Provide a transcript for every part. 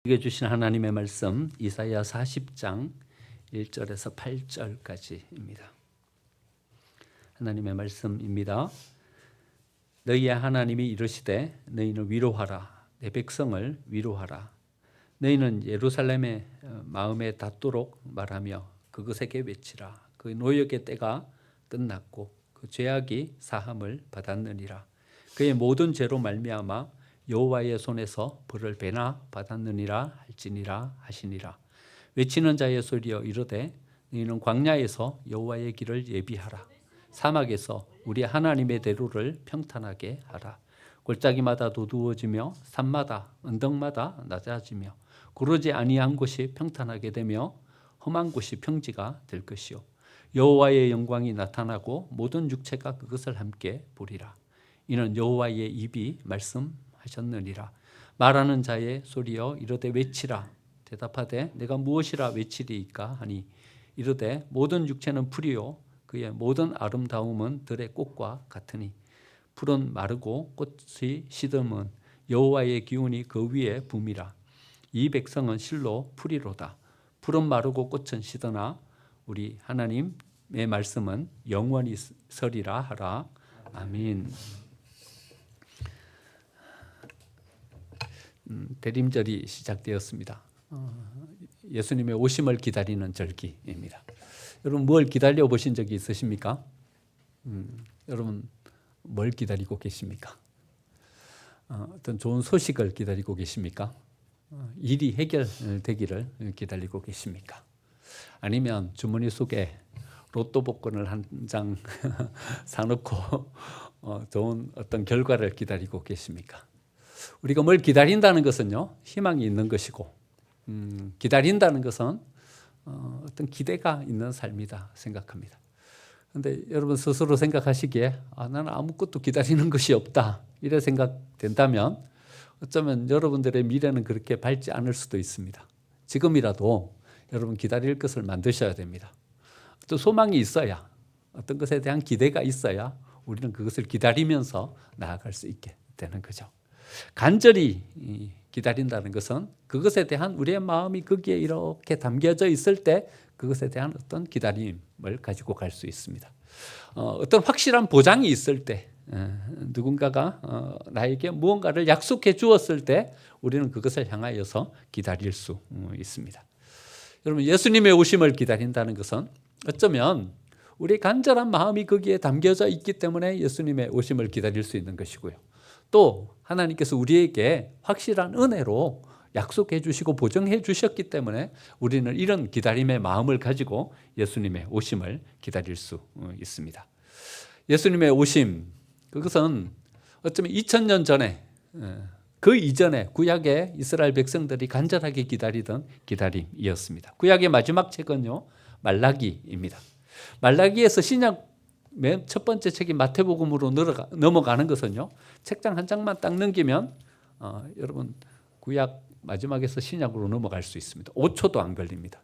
읽어주신 하나님의 말씀 이사야 40장 1절에서 8절까지입니다. 하나님의 말씀입니다. 너희의 하나님이 이르시되 너희는 위로하라. 내 백성을 위로하라. 너희는 예루살렘의 마음에 닿도록 말하며 그것에게 외치라. 그 노역의 때가 끝났고 그 죄악이 사함을 받았느니라. 그의 모든 죄로 말미암아 여호와의 손에서 벌을 배나 받았느니라 할지니라 하시니라. 외치는 자의 소리여 이르되 너희는 광야에서 여호와의 길을 예비하라. 사막에서 우리 하나님의 대로를 평탄하게 하라. 골짜기마다 도두어지며 산마다 언덕마다 낮아지며 구르지 아니한 곳이 평탄하게 되며 험한 곳이 평지가 될 것이요 여호와의 영광이 나타나고 모든 육체가 그것을 함께 보리라. 이는 여호와의 입이 말씀하셨느니라. 말하는 자의 소리여 이르되 외치라. 대답하되 내가 무엇이라 외치리이까 하니 이르되 모든 육체는 풀이요 그의 모든 아름다움은 들의 꽃과 같으니 풀은 마르고 꽃이 시듬은 여호와의 기운이 그 위에 붐이라. 이 백성은 실로 풀이로다. 풀은 마르고 꽃은 시드나 우리 하나님의 말씀은 영원히 서리라 하라. 아멘. 대림절이 시작되었습니다. 예수님의 오심을 기다리는 절기입니다. 여러분 뭘 기다려 보신 적이 있으십니까? 여러분 뭘 기다리고 계십니까? 어떤 좋은 소식을 기다리고 계십니까? 일이 해결되기를 기다리고 계십니까? 아니면 주머니 속에 로또 복권을 한 장 사놓고 좋은 어떤 결과를 기다리고 계십니까? 우리가 뭘 기다린다는 것은요, 희망이 있는 것이고, 기다린다는 것은 어떤 기대가 있는 삶이다 생각합니다. 그런데 여러분 스스로 생각하시기에 나는 아무것도 기다리는 것이 없다 이래 생각된다면 어쩌면 여러분들의 미래는 그렇게 밝지 않을 수도 있습니다. 지금이라도 여러분 기다릴 것을 만드셔야 됩니다. 어떤 소망이 있어야, 어떤 것에 대한 기대가 있어야 우리는 그것을 기다리면서 나아갈 수 있게 되는 거죠. 간절히 기다린다는 것은 그것에 대한 우리의 마음이 거기에 이렇게 담겨져 있을 때 그것에 대한 어떤 기다림을 가지고 갈 수 있습니다. 어떤 확실한 보장이 있을 때 누군가가 나에게 무언가를 약속해 주었을 때 우리는 그것을 향하여서 기다릴 수 있습니다. 여러분 예수님의 오심을 기다린다는 것은 어쩌면 우리의 간절한 마음이 거기에 담겨져 있기 때문에 예수님의 오심을 기다릴 수 있는 것이고요. 또 하나님께서 우리에게 확실한 은혜로 약속해 주시고 보증해 주셨기 때문에 우리는 이런 기다림의 마음을 가지고 예수님의 오심을 기다릴 수 있습니다. 예수님의 오심, 그것은 어쩌면 2000년 전에 그 이전에 구약의 이스라엘 백성들이 간절하게 기다리던 기다림이었습니다. 구약의 마지막 책은요 말라기입니다. 말라기에서 신약 맨 첫 번째 책이 마태복음으로 넘어가는 것은요 책장 한 장만 딱 넘기면 여러분 구약 마지막에서 신약으로 넘어갈 수 있습니다. 5초도 안 걸립니다.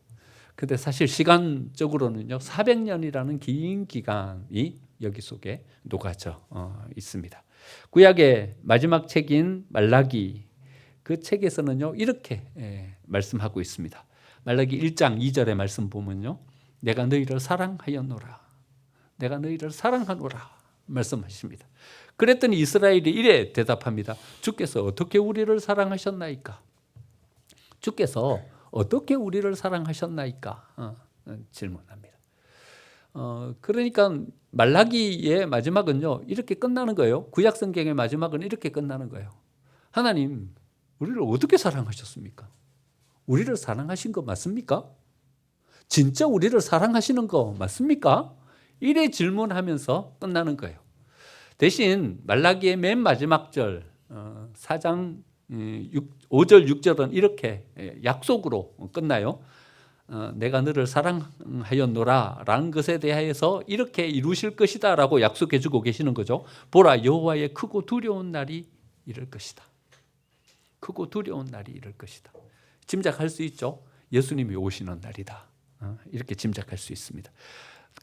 근데 사실 시간적으로는요 400년이라는 긴 기간이 여기 속에 녹아져 있습니다. 구약의 마지막 책인 말라기, 그 책에서는요 이렇게 말씀하고 있습니다. 말라기 1장 2절의 말씀 보면요 내가 너희를 사랑하였노라. 내가 너희를 사랑하노라 말씀하십니다. 그랬더니 이스라엘이 이래 대답합니다. 주께서 어떻게 우리를 사랑하셨나이까? 주께서 어떻게 우리를 사랑하셨나이까? 질문합니다. 그러니까 말라기의 마지막은요 이렇게 끝나는 거예요. 구약 성경의 마지막은 이렇게 끝나는 거예요. 하나님 우리를 어떻게 사랑하셨습니까? 우리를 사랑하신 거 맞습니까? 진짜 우리를 사랑하시는 거 맞습니까? 이래 질문하면서 끝나는 거예요. 대신 말라기의 맨 마지막 절 4장 5절 6절은 이렇게 약속으로 끝나요. 내가 너를 사랑하였노라 라는 것에 대해서 이렇게 이루실 것이다 라고 약속해 주고 계시는 거죠. 보라 여호와의 크고 두려운 날이 이를 것이다. 크고 두려운 날이 이를 것이다. 짐작할 수 있죠. 예수님이 오시는 날이다. 이렇게 짐작할 수 있습니다.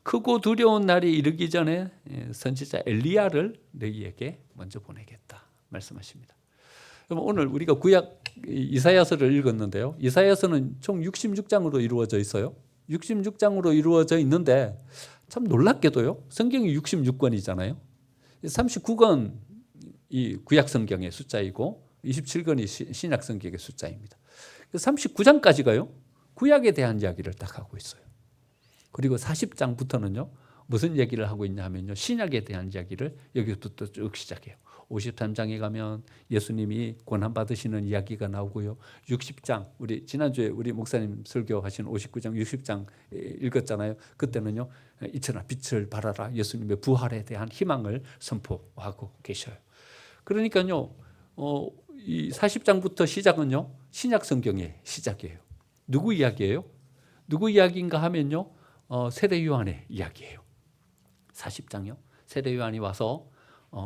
크고 두려운 날이 이르기 전에 선지자 엘리야를 너희에게 먼저 보내겠다 말씀하십니다. 그럼 오늘 우리가 구약 이사야서를 읽었는데요. 이사야서는 총 66장으로 이루어져 있어요. 66장으로 이루어져 있는데 참 놀랍게도요. 성경이 66권이잖아요. 39권 이 구약 성경의 숫자이고 27권이 신약 성경의 숫자입니다. 39장까지가요. 구약에 대한 이야기를 딱 하고 있어요. 그리고 40장부터는요. 무슨 얘기를 하고 있냐 하면요. 신약에 대한 이야기를 여기부터 쭉 시작해요. 53장에 가면 예수님이 고난 받으시는 이야기가 나오고요. 60장, 우리 지난주에 우리 목사님 설교하신 59장, 60장 읽었잖아요. 그때는요. 이천아 빛을 발하라. 예수님의 부활에 대한 희망을 선포하고 계셔요. 그러니까요. 이 40장부터 시작은요. 신약 성경의 시작이에요. 누구 이야기예요? 누구 이야기인가 하면요. 세례 요한의 이야기예요. 40장이요. 세례 요한이 와서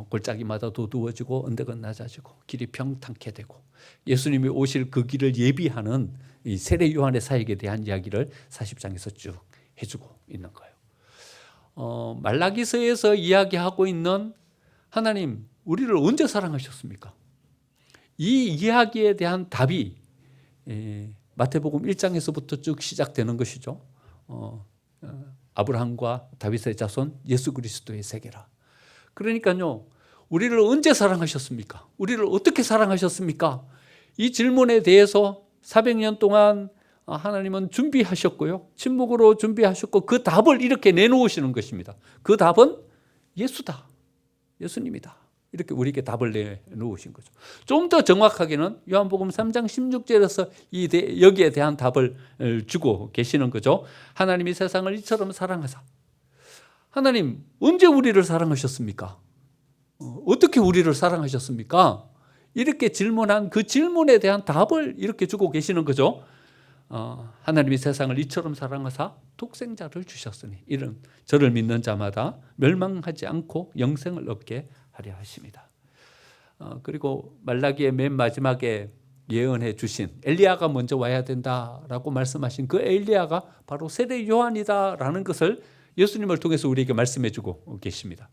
골짜기마다 도두어지고 언덕은 낮아지고 길이 평탄케 되고 예수님이 오실 그 길을 예비하는 이 세례 요한의 사역에 대한 이야기를 40장에서 쭉 해주고 있는 거예요. 말라기서에서 이야기하고 있는 하나님 우리를 언제 사랑하셨습니까? 이 이야기에 대한 답이 마태복음 1장에서부터 쭉 시작되는 것이죠. 아브라함과 다윗의 자손 예수 그리스도의 세계라. 그러니까요. 우리를 언제 사랑하셨습니까? 우리를 어떻게 사랑하셨습니까? 이 질문에 대해서 400년 동안 하나님은 준비하셨고요. 침묵으로 준비하셨고 그 답을 이렇게 내놓으시는 것입니다. 그 답은 예수다. 예수님이다. 이렇게 우리에게 답을 내놓으신 거죠. 좀 더 정확하게는 요한복음 3장 16절에서 여기에 대한 답을 주고 계시는 거죠. 하나님이 세상을 이처럼 사랑하사. 하나님 언제 우리를 사랑하셨습니까? 어떻게 우리를 사랑하셨습니까? 이렇게 질문한 그 질문에 대한 답을 이렇게 주고 계시는 거죠. 하나님이 세상을 이처럼 사랑하사 독생자를 주셨으니 이런 저를 믿는 자마다 멸망하지 않고 영생을 얻게 하려 하십니다. 그리고 말라기의 맨 마지막에 예언해 주신 엘리야가 먼저 와야 된다라고 말씀하신 그 엘리야가 바로 세례 요한이다라는 것을 예수님을 통해서 우리에게 말씀해 주고 계십니다.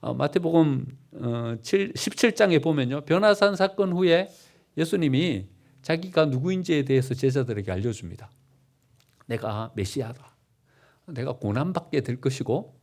마태복음 17장에 보면요. 변화산 사건 후에 예수님이 자기가 누구인지에 대해서 제자들에게 알려줍니다. 내가 메시아다. 내가 고난받게 될 것이고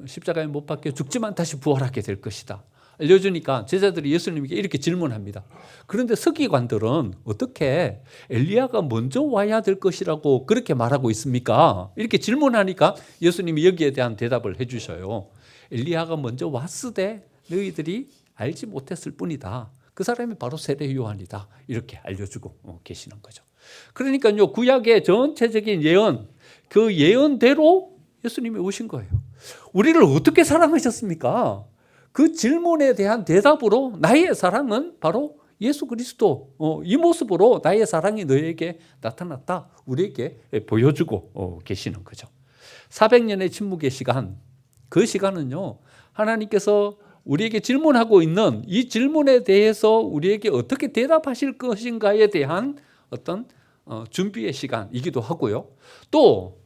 십자가에 못 박혀 죽지만 다시 부활하게 될 것이다. 알려주니까 제자들이 예수님에게 이렇게 질문합니다. 그런데 서기관들은 어떻게 엘리야가 먼저 와야 될 것이라고 그렇게 말하고 있습니까? 이렇게 질문하니까 예수님이 여기에 대한 대답을 해주셔요. 엘리야가 먼저 왔으되 너희들이 알지 못했을 뿐이다. 그 사람이 바로 세례 요한이다. 이렇게 알려주고 계시는 거죠. 그러니까요, 구약의 전체적인 예언, 그 예언대로 예수님이 오신 거예요. 우리를 어떻게 사랑하셨습니까? 그 질문에 대한 대답으로 나의 사랑은 바로 예수 그리스도, 이 모습으로 나의 사랑이 너에게 나타났다. 우리에게 보여주고 계시는 거죠. 400년의 침묵의 시간, 그 시간은요, 하나님께서 우리에게 질문하고 있는 이 질문에 대해서 우리에게 어떻게 대답하실 것인가에 대한 어떤 준비의 시간이기도 하고요. 또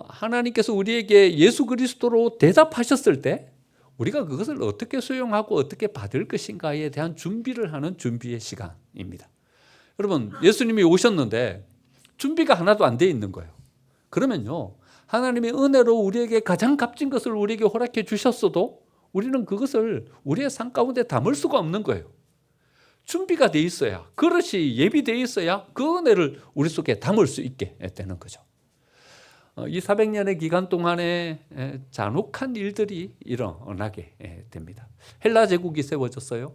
하나님께서 우리에게 예수 그리스도로 대답하셨을 때 우리가 그것을 어떻게 수용하고 어떻게 받을 것인가에 대한 준비를 하는 준비의 시간입니다. 여러분, 예수님이 오셨는데 준비가 하나도 안 돼 있는 거예요. 그러면요, 하나님의 은혜로 우리에게 가장 값진 것을 우리에게 허락해 주셨어도 우리는 그것을 우리의 삶 가운데 담을 수가 없는 거예요. 준비가 돼 있어야, 그릇이 예비되어 있어야 그 은혜를 우리 속에 담을 수 있게 되는 거죠. 이 400년의 기간 동안에 잔혹한 일들이 일어나게 됩니다. 헬라 제국이 세워졌어요.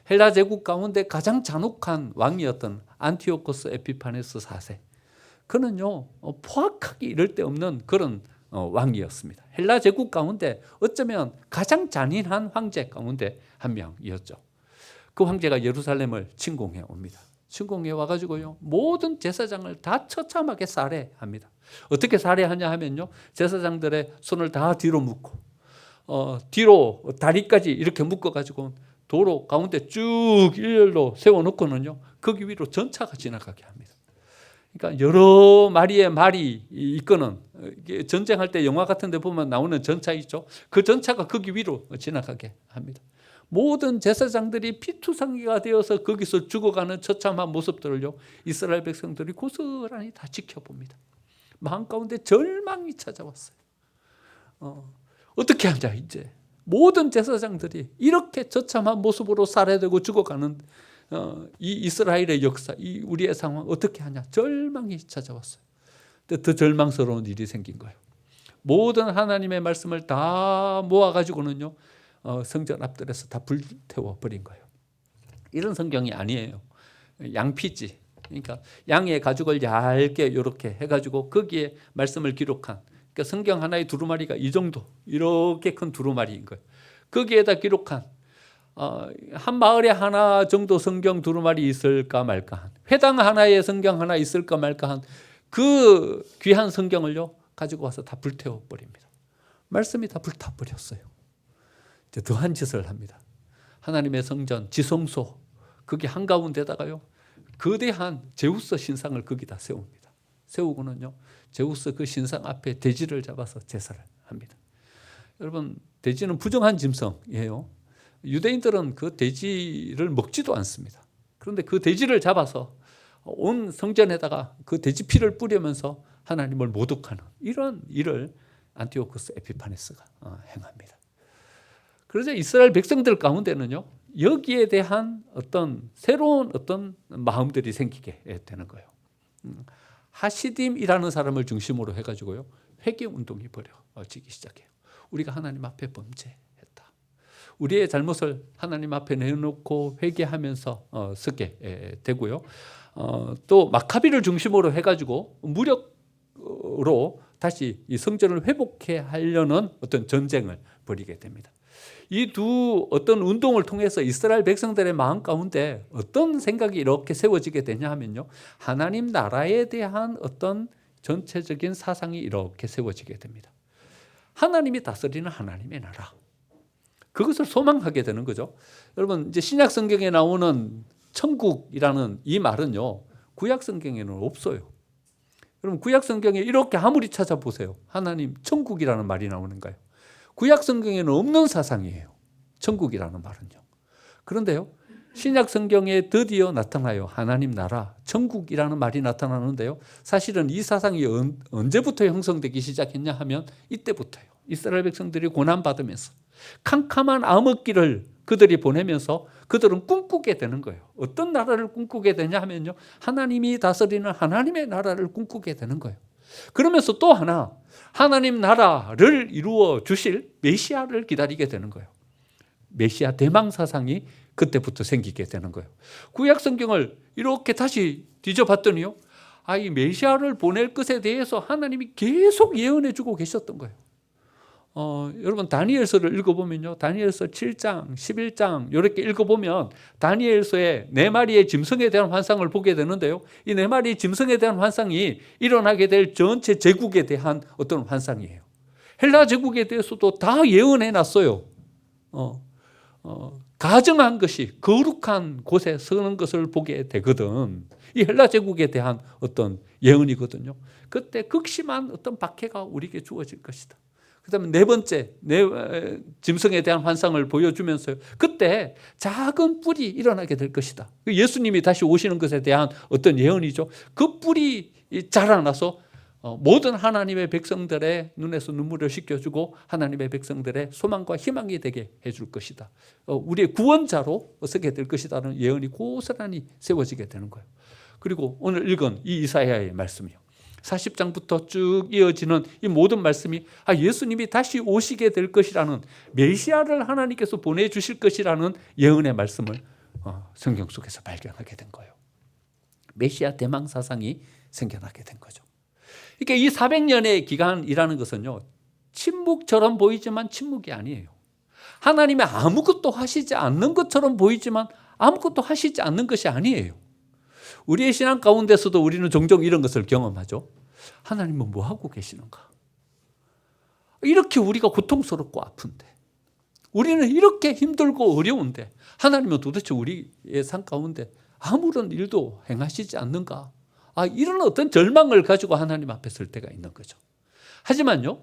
헬라 제국 가운데 가장 잔혹한 왕이었던 안티오코스 에피파네스 4세. 그는요, 포악하기 이를 데 없는 그런 왕이었습니다. 헬라 제국 가운데 어쩌면 가장 잔인한 황제 가운데 한 명이었죠. 그 황제가 예루살렘을 침공해 옵니다. 침공해 와가지고요, 모든 제사장을 다 처참하게 살해합니다. 어떻게 살해하냐 하면요, 제사장들의 손을 다 뒤로 묶고 뒤로 다리까지 이렇게 묶어가지고 도로 가운데 쭉 일렬로 세워놓고는요, 거기 위로 전차가 지나가게 합니다. 그러니까 여러 마리의 말이 이끄는, 전쟁할 때 영화 같은 데 보면 나오는 전차 있죠. 그 전차가 거기 위로 지나가게 합니다. 모든 제사장들이 피투성이가 되어서 거기서 죽어가는 처참한 모습들을요, 이스라엘 백성들이 고스란히 다 지켜봅니다. 마음 가운데 절망이 찾아왔어요. 어떻게 하자 이제. 모든 제사장들이 이렇게 처참한 모습으로 살해되고 죽어가는 이 이스라엘의 역사, 이 우리의 상황 어떻게 하냐. 절망이 찾아왔어요. 근데 더 절망스러운 일이 생긴 거예요. 모든 하나님의 말씀을 다 모아가지고는요, 성전 앞들에서 다 불태워 버린 거예요. 이런 성경이 아니에요. 양피지. 그러니까 양의 가죽을 얇게 이렇게 해가지고 거기에 말씀을 기록한, 그러니까 성경 하나의 두루마리가 이 정도, 이렇게 큰 두루마리인 거예요. 거기에다 기록한 한 마을에 하나 정도 성경 두루마리 있을까 말까 한, 회당 하나에 성경 하나 있을까 말까 한 그 귀한 성경을요 가지고 와서 다 불태워 버립니다. 말씀이 다 불타버렸어요. 이제 더한 짓을 합니다. 하나님의 성전 지성소 거기 한가운데다가요 거대한 제우스 신상을 거기다 세웁니다. 세우고는요 제우스 그 신상 앞에 돼지를 잡아서 제사를 합니다. 여러분, 돼지는 부정한 짐승이에요. 유대인들은 그 돼지를 먹지도 않습니다. 그런데 그 돼지를 잡아서 온 성전에다가 그 돼지 피를 뿌리면서 하나님을 모독하는 이런 일을 안티오쿠스 에피파네스가 행합니다. 그러자 이스라엘 백성들 가운데는요 여기에 대한 어떤 새로운 어떤 마음들이 생기게 되는 거예요. 하시딤이라는 사람을 중심으로 해가지고요 회개 운동이 벌어지기 시작해요. 우리가 하나님 앞에 범죄했다. 우리의 잘못을 하나님 앞에 내놓고 회개하면서 서게 되고요. 또 마카비를 중심으로 해가지고 무력으로 다시 이 성전을 회복해 하려는 어떤 전쟁을 벌이게 됩니다. 이 두 어떤 운동을 통해서 이스라엘 백성들의 마음 가운데 어떤 생각이 이렇게 세워지게 되냐 하면요, 하나님 나라에 대한 어떤 전체적인 사상이 이렇게 세워지게 됩니다. 하나님이 다스리는 하나님의 나라, 그것을 소망하게 되는 거죠. 여러분, 이제 신약 성경에 나오는 천국이라는 이 말은요 구약 성경에는 없어요. 여러분, 구약 성경에 이렇게 아무리 찾아보세요, 하나님 천국이라는 말이 나오는가요? 구약 성경에는 없는 사상이에요, 천국이라는 말은요. 그런데요 신약 성경에 드디어 나타나요. 하나님 나라, 천국이라는 말이 나타나는데요, 사실은 이 사상이 언제부터 형성되기 시작했냐 하면 이때부터요. 이스라엘 백성들이 고난받으면서 캄캄한 암흑기를 그들이 보내면서 그들은 꿈꾸게 되는 거예요. 어떤 나라를 꿈꾸게 되냐 하면요, 하나님이 다스리는 하나님의 나라를 꿈꾸게 되는 거예요. 그러면서 또 하나, 하나님 나라를 이루어 주실 메시아를 기다리게 되는 거예요. 메시아 대망 사상이 그때부터 생기게 되는 거예요. 구약 성경을 이렇게 다시 뒤져봤더니요, 이 메시아를 보낼 것에 대해서 하나님이 계속 예언해 주고 계셨던 거예요. 여러분, 다니엘서를 읽어보면요, 다니엘서 7장, 11장 이렇게 읽어보면 다니엘서의 4마리의 짐승에 대한 환상을 보게 되는데요, 이 4마리의 짐승에 대한 환상이 일어나게 될 전체 제국에 대한 어떤 환상이에요. 헬라 제국에 대해서도 다 예언해 놨어요. 가정한 것이 거룩한 곳에 서는 것을 보게 되거든. 이 헬라 제국에 대한 어떤 예언이거든요. 그때 극심한 어떤 박해가 우리에게 주어질 것이다. 그 다음에 4번째 짐승에 대한 환상을 보여주면서요, 그때 작은 뿔이 일어나게 될 것이다. 예수님이 다시 오시는 것에 대한 어떤 예언이죠. 그 뿔이 자라나서 모든 하나님의 백성들의 눈에서 눈물을 씻겨주고 하나님의 백성들의 소망과 희망이 되게 해줄 것이다. 우리의 구원자로 서게 될 것이라는 예언이 고스란히 세워지게 되는 거예요. 그리고 오늘 읽은 이 이사야의 말씀이요, 40장부터 쭉 이어지는 이 모든 말씀이 예수님이 다시 오시게 될 것이라는, 메시아를 하나님께서 보내주실 것이라는 예언의 말씀을 성경 속에서 발견하게 된 거예요. 메시아 대망 사상이 생겨나게 된 거죠. 그러니까 이 400년의 기간이라는 것은요, 침묵처럼 보이지만 침묵이 아니에요. 하나님이 아무것도 하시지 않는 것처럼 보이지만 아무것도 하시지 않는 것이 아니에요. 우리의 신앙 가운데서도 우리는 종종 이런 것을 경험하죠. 하나님은 뭐 하고 계시는가? 이렇게 우리가 고통스럽고 아픈데, 우리는 이렇게 힘들고 어려운데 하나님은 도대체 우리의 삶 가운데 아무런 일도 행하시지 않는가? 이런 어떤 절망을 가지고 하나님 앞에 설 때가 있는 거죠. 하지만요,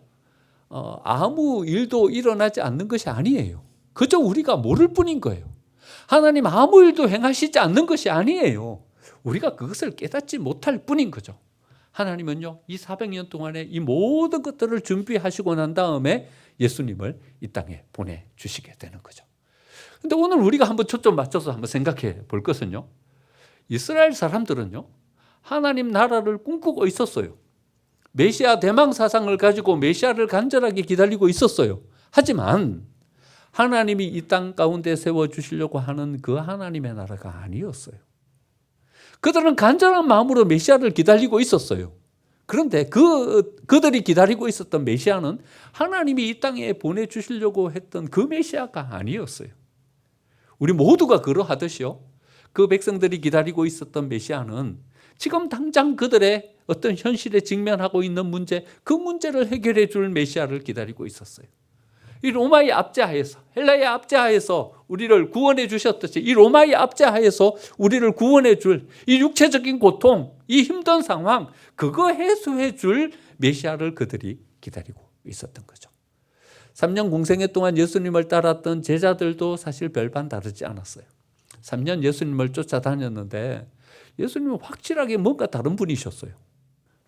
아무 일도 일어나지 않는 것이 아니에요. 그저 우리가 모를 뿐인 거예요. 하나님 아무 일도 행하시지 않는 것이 아니에요. 우리가 그것을 깨닫지 못할 뿐인 거죠. 하나님은요, 이 400년 동안에 이 모든 것들을 준비하시고 난 다음에 예수님을 이 땅에 보내주시게 되는 거죠. 근데 오늘 우리가 한번 초점 맞춰서 한번 생각해 볼 것은요, 이스라엘 사람들은요, 하나님 나라를 꿈꾸고 있었어요. 메시아 대망 사상을 가지고 메시아를 간절하게 기다리고 있었어요. 하지만 하나님이 이 땅 가운데 세워주시려고 하는 그 하나님의 나라가 아니었어요. 그들은 간절한 마음으로 메시아를 기다리고 있었어요. 그런데 그들이 기다리고 있었던 메시아는 하나님이 이 땅에 보내주시려고 했던 그 메시아가 아니었어요. 우리 모두가 그러하듯이요, 그 백성들이 기다리고 있었던 메시아는 지금 당장 그들의 어떤 현실에 직면하고 있는 문제, 그 문제를 해결해 줄 메시아를 기다리고 있었어요. 이 로마의 압제하에서, 헬라의 압제하에서 우리를 구원해 주셨듯이 이 로마의 압제하에서 우리를 구원해 줄 이 육체적인 고통, 이 힘든 상황, 그거 해소해 줄 메시아를 그들이 기다리고 있었던 거죠. 3년 공생애 동안 예수님을 따랐던 제자들도 사실 별반 다르지 않았어요. 3년 예수님을 쫓아다녔는데 예수님은 확실하게 뭔가 다른 분이셨어요.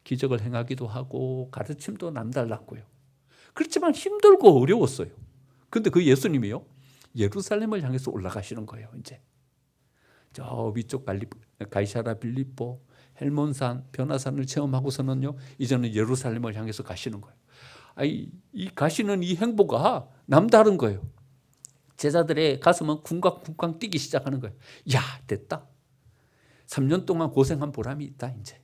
기적을 행하기도 하고 가르침도 남달랐고요. 그렇지만 힘들고 어려웠어요. 그런데 그 예수님이요, 예루살렘을 향해서 올라가시는 거예요. 이제 저 위쪽 가이사랴 빌립보, 헬몬산, 변화산을 체험하고서는요, 이제는 예루살렘을 향해서 가시는 거예요. 이 가시는 이 행보가 남다른 거예요. 제자들의 가슴은 쿵쾅쿵쾅 뛰기 시작하는 거예요. 야, 됐다. 3년 동안 고생한 보람이 있다. 이제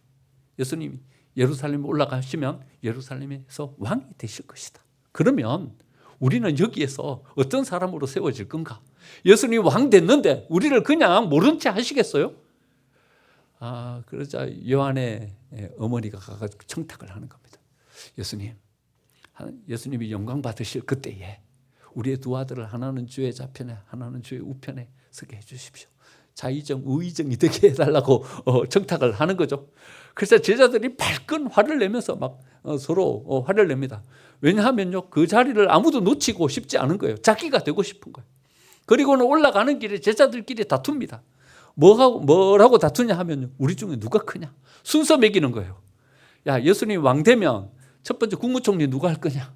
예수님이 예루살렘에 올라가시면 예루살렘에서 왕이 되실 것이다. 그러면 우리는 여기에서 어떤 사람으로 세워질 건가? 예수님이 왕 됐는데 우리를 그냥 모른 채 하시겠어요? 그러자 요한의 어머니가 가서 청탁을 하는 겁니다. 예수님이 영광 받으실 그때에 우리의 두 아들을 하나는 주의 좌편에 하나는 주의 우편에 서게 해주십시오. 자의정, 우의정이 되게 해달라고 청탁을 하는 거죠. 그래서 제자들이 발끈 화를 내면서 막 서로 화를 냅니다. 왜냐하면요, 그 자리를 아무도 놓치고 싶지 않은 거예요. 자기가 되고 싶은 거예요. 그리고는 올라가는 길에 제자들끼리 다툽니다. 뭐라고 다투냐 하면요, 우리 중에 누가 크냐? 순서 매기는 거예요. 야, 예수님 왕 되면 첫 번째 국무총리 누가 할 거냐?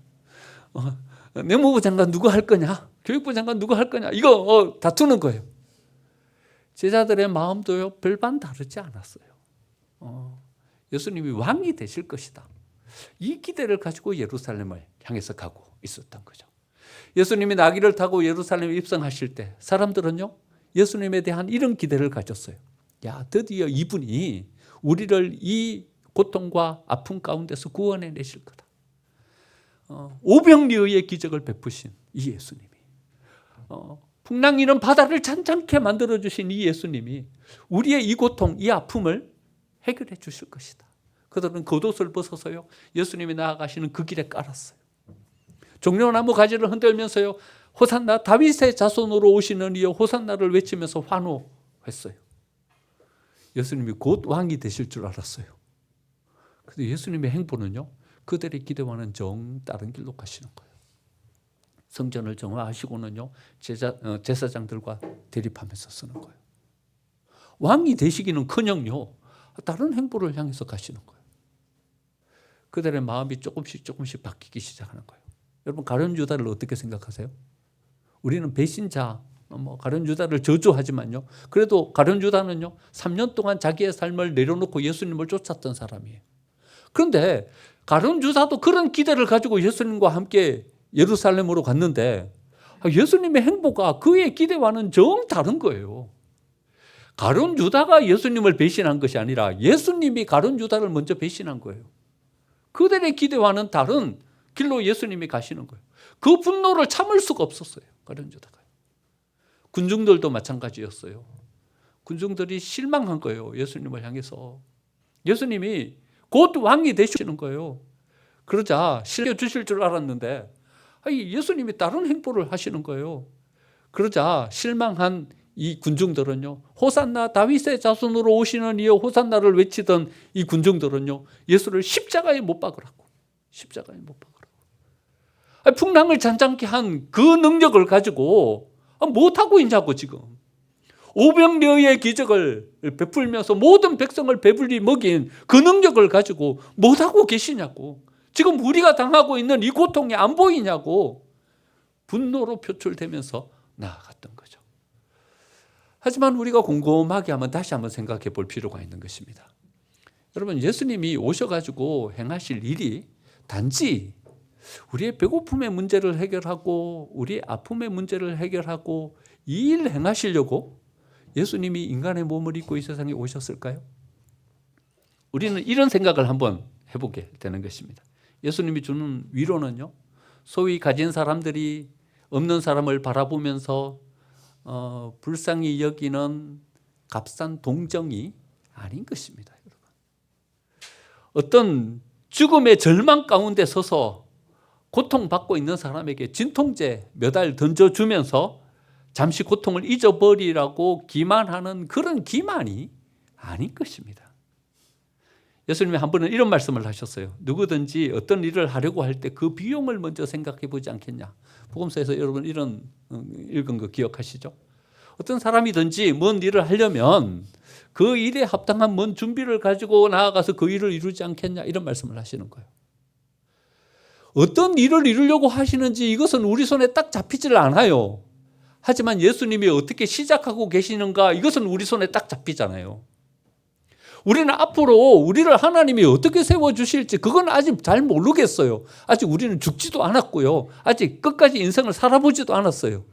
내무부 장관 누가 할 거냐? 교육부 장관 누가 할 거냐? 이거 다투는 거예요. 제자들의 마음도요, 별반 다르지 않았어요. 예수님이 왕이 되실 것이다. 이 기대를 가지고 예루살렘을 향해서 가고 있었던 거죠. 예수님이 나귀를 타고 예루살렘에 입성하실 때 사람들은요, 예수님에 대한 이런 기대를 가졌어요. 야, 드디어 이분이 우리를 이 고통과 아픔 가운데서 구원해 내실 거다. 오병리의 기적을 베푸신 이 예수님이, 풍랑이는 바다를 잔잔케 만들어주신 이 예수님이 우리의 이 고통, 이 아픔을 해결해 주실 것이다. 그들은 겉옷을 벗어서요, 예수님이 나아가시는 그 길에 깔았어요. 종려나무 가지를 흔들면서요, 호산나, 다윗의 자손으로 오시는 이여 호산나를 외치면서 환호했어요. 예수님이 곧 왕이 되실 줄 알았어요. 그런데 예수님의 행보는요, 그들의 기대와는 정 다른 길로 가시는 거예요. 성전을 정화하시고는요, 제사장들과 대립하면서 쓰는 거예요. 왕이 되시기는커녕요, 다른 행보를 향해서 가시는 거예요. 그들의 마음이 조금씩 바뀌기 시작하는 거예요. 여러분, 가룟 유다를 어떻게 생각하세요? 우리는 배신자, 가룟 유다를 저주하지만요, 그래도 가룟 유다는요, 3년 동안 자기의 삶을 내려놓고 예수님을 쫓았던 사람이에요. 그런데 가룟 유다도 그런 기대를 가지고 예수님과 함께 예루살렘으로 갔는데 예수님의 행보가 그의 기대와는 정 다른 거예요. 가룟 유다가 예수님을 배신한 것이 아니라 예수님이 가룟 유다를 먼저 배신한 거예요. 그들의 기대와는 다른 길로 예수님이 가시는 거예요. 그 분노를 참을 수가 없었어요, 가룟 유다가. 군중들도 마찬가지였어요. 군중들이 실망한 거예요, 예수님을 향해서. 예수님이 곧 왕이 되시는 거예요. 그러자 실려주실 줄 알았는데 예수님이 다른 행보를 하시는 거예요. 그러자 실망한 이 군중들은요, 호산나, 다윗의 자손으로 오시는 이여 호산나를 외치던 이 군중들은요, 예수를 십자가에 못 박으라고. 풍랑을 잔잔케 한 그 능력을 가지고 못하고 있냐고 지금. 오병이어의 기적을 베풀면서 모든 백성을 배불리 먹인 그 능력을 가지고 못하고 계시냐고. 지금 우리가 당하고 있는 이 고통이 안 보이냐고 분노로 표출되면서 나아갔던 거죠. 하지만 우리가 곰곰하게 한번 다시 한번 생각해 볼 필요가 있는 것입니다. 여러분, 예수님이 오셔가지고 행하실 일이 단지 우리의 배고픔의 문제를 해결하고 우리의 아픔의 문제를 해결하고 이 일 행하시려고 예수님이 인간의 몸을 입고 이 세상에 오셨을까요? 우리는 이런 생각을 한번 해보게 되는 것입니다. 예수님이 주는 위로는요, 소위 가진 사람들이 없는 사람을 바라보면서 불쌍히 여기는 값싼 동정이 아닌 것입니다. 여러분. 어떤 죽음의 절망 가운데 서서 고통받고 있는 사람에게 진통제 몇 알 던져주면서 잠시 고통을 잊어버리라고 기만하는 그런 기만이 아닌 것입니다. 예수님이 한 번은 이런 말씀을 하셨어요. 누구든지 어떤 일을 하려고 할 때 그 비용을 먼저 생각해 보지 않겠냐. 복음서에서 여러분 이런 읽은 거 기억하시죠? 어떤 사람이든지 뭔 일을 하려면 그 일에 합당한 뭔 준비를 가지고 나아가서 그 일을 이루지 않겠냐, 이런 말씀을 하시는 거예요. 어떤 일을 이루려고 하시는지 이것은 우리 손에 딱 잡히질 않아요. 하지만 예수님이 어떻게 시작하고 계시는가, 이것은 우리 손에 딱 잡히잖아요. 우리는 앞으로 우리를 하나님이 어떻게 세워주실지 그건 아직 잘 모르겠어요. 아직 우리는 죽지도 않았고요. 아직 끝까지 인생을 살아보지도 않았어요.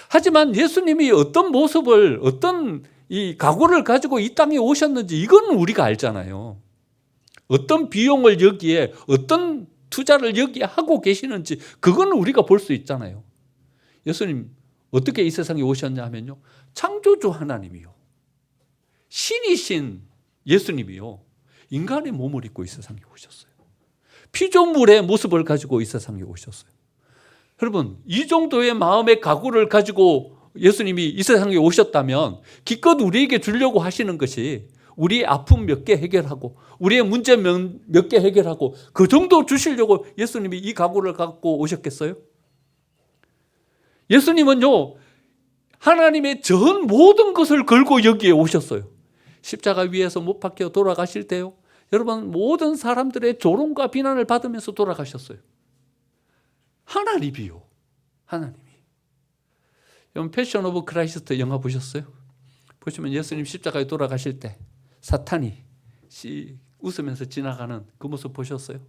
하지만 예수님이 어떤 모습을, 어떤 이 각오를 가지고 이 땅에 오셨는지 이건 우리가 알잖아요. 어떤 비용을 여기에, 어떤 투자를 여기에 하고 계시는지 그건 우리가 볼 수 있잖아요. 예수님 어떻게 이 세상에 오셨냐 하면요, 창조주 하나님이요, 신이신 예수님이요, 인간의 몸을 입고 이 세상에 오셨어요. 피조물의 모습을 가지고 이 세상에 오셨어요. 여러분, 이 정도의 마음의 각오를 가지고 예수님이 이 세상에 오셨다면 기껏 우리에게 주려고 하시는 것이 우리의 아픔 몇 개 해결하고 우리의 문제 몇 개 해결하고 그 정도 주시려고 예수님이 이 각오를 갖고 오셨겠어요? 예수님은요, 하나님의 전 모든 것을 걸고 여기에 오셨어요. 십자가 위에서 못 박혀 돌아가실 때요, 여러분, 모든 사람들의 조롱과 비난을 받으면서 돌아가셨어요. 하나님이요, 하나님이. 여러분, 패션 오브 크라이스트 영화 보셨어요? 보시면 예수님 십자가에 돌아가실 때 사탄이 웃으면서 지나가는 그 모습 보셨어요?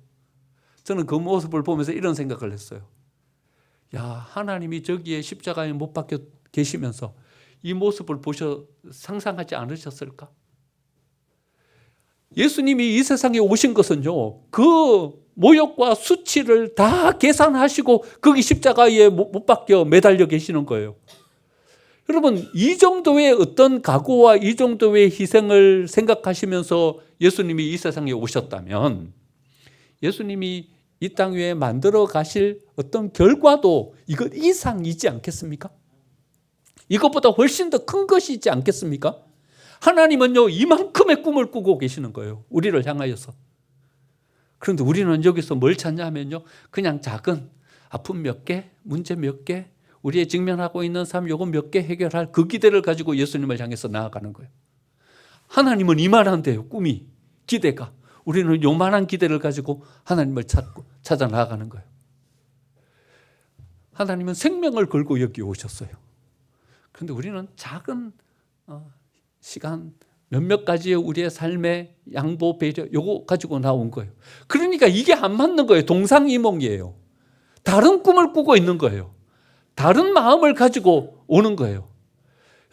저는 그 모습을 보면서 이런 생각을 했어요. 야, 하나님이 저기에 십자가에 못 박혀 계시면서 이 모습을 상상하지 않으셨을까? 예수님이 이 세상에 오신 것은요, 그 모욕과 수치를 다 계산하시고 거기 십자가에 못 박혀 매달려 계시는 거예요. 여러분, 이 정도의 어떤 각오와 이 정도의 희생을 생각하시면서 예수님이 이 세상에 오셨다면 예수님이 이 땅 위에 만들어 가실 어떤 결과도 이것 이상이지 않겠습니까? 이것보다 훨씬 더 큰 것이지 않겠습니까? 하나님은요, 이만큼의 꿈을 꾸고 계시는 거예요, 우리를 향하여서. 그런데 우리는 여기서 뭘 찾냐면요, 그냥 작은 아픔 몇 개, 문제 몇 개, 우리의 직면하고 있는 삶 요거 몇 개 해결할 그 기대를 가지고 예수님을 향해서 나아가는 거예요. 하나님은 이만한데요, 꿈이, 기대가. 우리는 요만한 기대를 가지고 하나님을 찾아 나아가는 거예요. 하나님은 생명을 걸고 여기 오셨어요. 그런데 우리는 작은 시간 몇몇 가지의 우리의 삶의 양보, 배려 요거 가지고 나온 거예요. 그러니까 이게 안 맞는 거예요. 동상이몽이에요. 다른 꿈을 꾸고 있는 거예요. 다른 마음을 가지고 오는 거예요.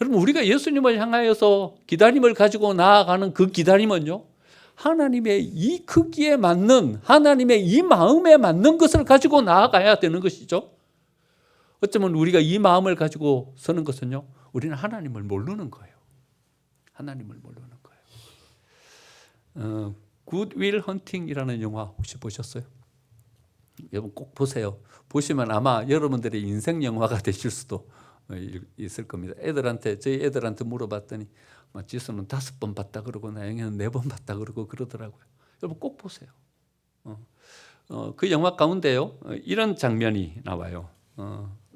여러분, 우리가 예수님을 향하여서 기다림을 가지고 나아가는 그 기다림은요, 하나님의 이 크기에 맞는, 하나님의 이 마음에 맞는 것을 가지고 나아가야 되는 것이죠. 어쩌면 우리가 이 마음을 가지고 서는 것은요, 우리는 하나님을 모르는 거예요. 하나님을 모르는 거예요. 굿윌 헌팅이라는 영화 혹시 보셨어요? 여러분 꼭 보세요. 보시면 아마 여러분들의 인생 영화가 되실 수도 있을 겁니다. 저희 애들한테 물어봤더니 지수는 5번 봤다 그러고 나영이는 4번 봤다 그러고 그러더라고요. 여러분 꼭 보세요. 그 영화 가운데요 이런 장면이 나와요.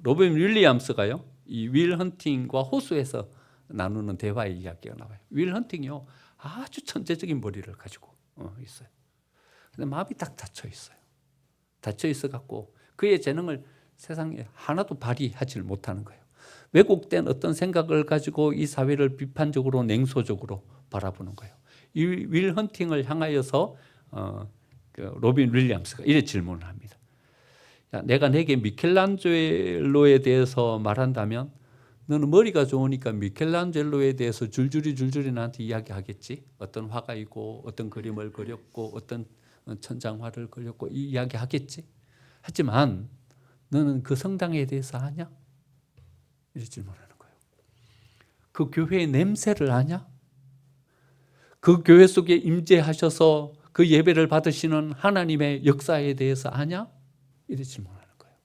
로빈 윌리엄스가요 이 윌 헌팅과 호수에서 나누는 대화의 이야기가 나와요. 윌 헌팅이요 아주 천재적인 머리를 가지고 있어요. 근데 마음이 딱 닫혀 있어요. 닫혀 있어 갖고 그의 재능을 세상에 하나도 발휘하지 못하는 거예요. 왜곡된 어떤 생각을 가지고 이 사회를 비판적으로 냉소적으로 바라보는 거예요. 이 윌 헌팅을 향하여서 그 로빈 윌리엄스가 이렇게 질문을 합니다. 야, 내가 내게 미켈란젤로에 대해서 말한다면 너는 머리가 좋으니까 미켈란젤로에 대해서 줄줄이 나한테 이야기하겠지. 어떤 화가이고 어떤 그림을 그렸고 어떤 천장화를 그렸고 이 이야기하겠지. 하지만 너는 그 성당에 대해서 아냐? 이렇게 질문하는 거예요. 그 교회의 냄새를 아냐? 그 교회 속에 임재하셔서 그 예배를 받으시는 하나님의 역사에 대해서 아냐? 이렇게 질문하는 거예요.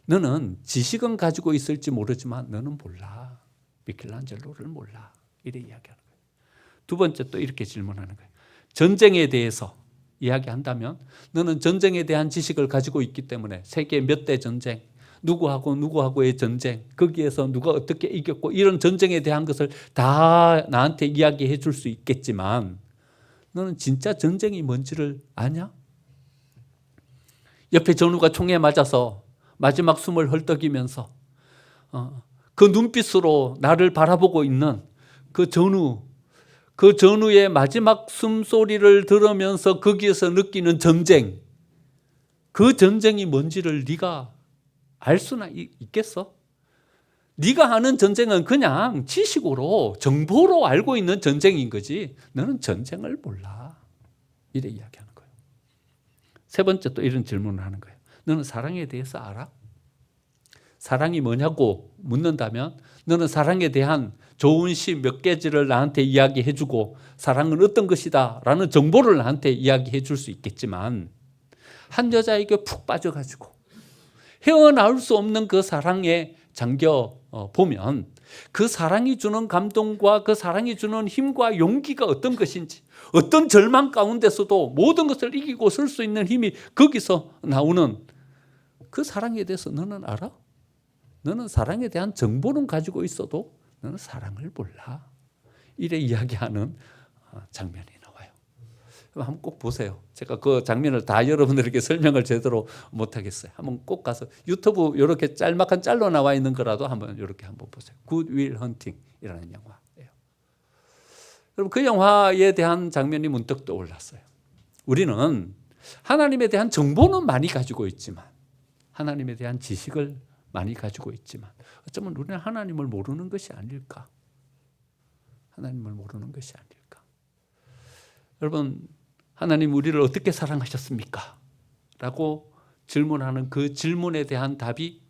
너는 지식은 가지고 있을지 모르지만 너는 몰라. 미켈란젤로를 몰라. 이렇게 이야기하는 거예요. 두 번째 또 이렇게 질문하는 거예요. 전쟁에 대해서 이야기한다면 너는 전쟁에 대한 지식을 가지고 있기 때문에 세계 몇 대 전쟁, 누구하고의 전쟁, 거기에서 누가 어떻게 이겼고 이런 전쟁에 대한 것을 다 나한테 이야기해 줄 수 있겠지만 너는 진짜 전쟁이 뭔지를 아냐? 옆에 전우가 총에 맞아서 마지막 숨을 헐떡이면서 그 눈빛으로 나를 바라보고 있는 그 전우의 마지막 숨소리를 들으면서 거기에서 느끼는 전쟁, 그 전쟁이 뭔지를 네가 알 수나 있겠어? 네가 아는 전쟁은 그냥 지식으로 정보로 알고 있는 전쟁인 거지 너는 전쟁을 몰라. 이래 이야기하는 거예요. 세 번째 또 이런 질문을 하는 거예요. 너는 사랑에 대해서 알아? 사랑이 뭐냐고 묻는다면 너는 사랑에 대한 좋은 시 몇 개지를 나한테 이야기해 주고 사랑은 어떤 것이다 라는 정보를 나한테 이야기해 줄 수 있겠지만 한 여자에게 푹 빠져가지고 헤어나올 수 없는 그 사랑에 잠겨 보면 그 사랑이 주는 감동과 그 사랑이 주는 힘과 용기가 어떤 것인지 어떤 절망 가운데서도 모든 것을 이기고 설 수 있는 힘이 거기서 나오는 그 사랑에 대해서 너는 알아? 너는 사랑에 대한 정보는 가지고 있어도 너는 사랑을 몰라. 이래 이야기하는 장면이 나와요. 한번 꼭 보세요. 제가 그 장면을 다 여러분들에게 설명을 제대로 못하겠어요. 한번 꼭 가서 유튜브 이렇게 짤막한 짤로 나와 있는 거라도 한번 이렇게 한번 보세요. Good Will Hunting이라는 영화예요. 여러분 그 영화에 대한 장면이 문득 떠올랐어요. 우리는 하나님에 대한 정보는 많이 가지고 있지만 하나님에 대한 지식을 많이 가지고 있지만 어쩌면 우리는 하나님을 모르는 것이 아닐까? 하나님을 모르는 것이 아닐까? 여러분 하나님 우리를 어떻게 사랑하셨습니까? 라고 질문하는 그 질문에 대한 답이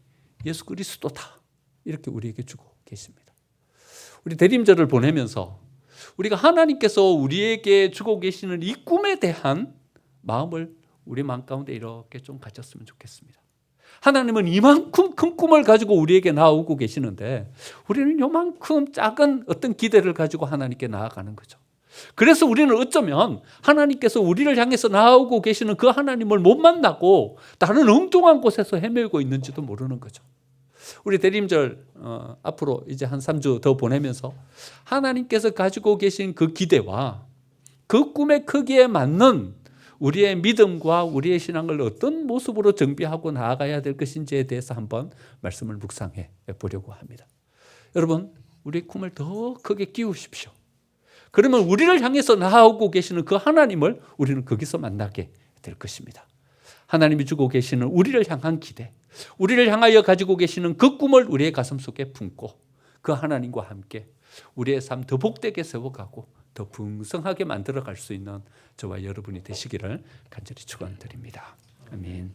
예수 그리스도다. 이렇게 우리에게 주고 계십니다. 우리 대림절을 보내면서 우리가 하나님께서 우리에게 주고 계시는 이 꿈에 대한 마음을 우리 마음 가운데 이렇게 좀 가졌으면 좋겠습니다. 하나님은 이만큼 큰 꿈을 가지고 우리에게 나오고 계시는데 우리는 이만큼 작은 어떤 기대를 가지고 하나님께 나아가는 거죠. 그래서 우리는 어쩌면 하나님께서 우리를 향해서 나오고 계시는 그 하나님을 못 만나고 다른 엉뚱한 곳에서 헤매고 있는지도 모르는 거죠. 우리 대림절 앞으로 이제 한 3주 더 보내면서 하나님께서 가지고 계신 그 기대와 그 꿈의 크기에 맞는 우리의 믿음과 우리의 신앙을 어떤 모습으로 정비하고 나아가야 될 것인지에 대해서 한번 말씀을 묵상해 보려고 합니다. 여러분, 우리의 꿈을 더 크게 끼우십시오. 그러면 우리를 향해서 나아오고 계시는 그 하나님을 우리는 거기서 만나게 될 것입니다. 하나님이 주고 계시는 우리를 향한 기대, 우리를 향하여 가지고 계시는 그 꿈을 우리의 가슴 속에 품고 그 하나님과 함께 우리의 삶 더 복되게 세워가고 더 풍성하게 만들어갈 수 있는 저와 여러분이 되시기를 간절히 축원드립니다. 아멘.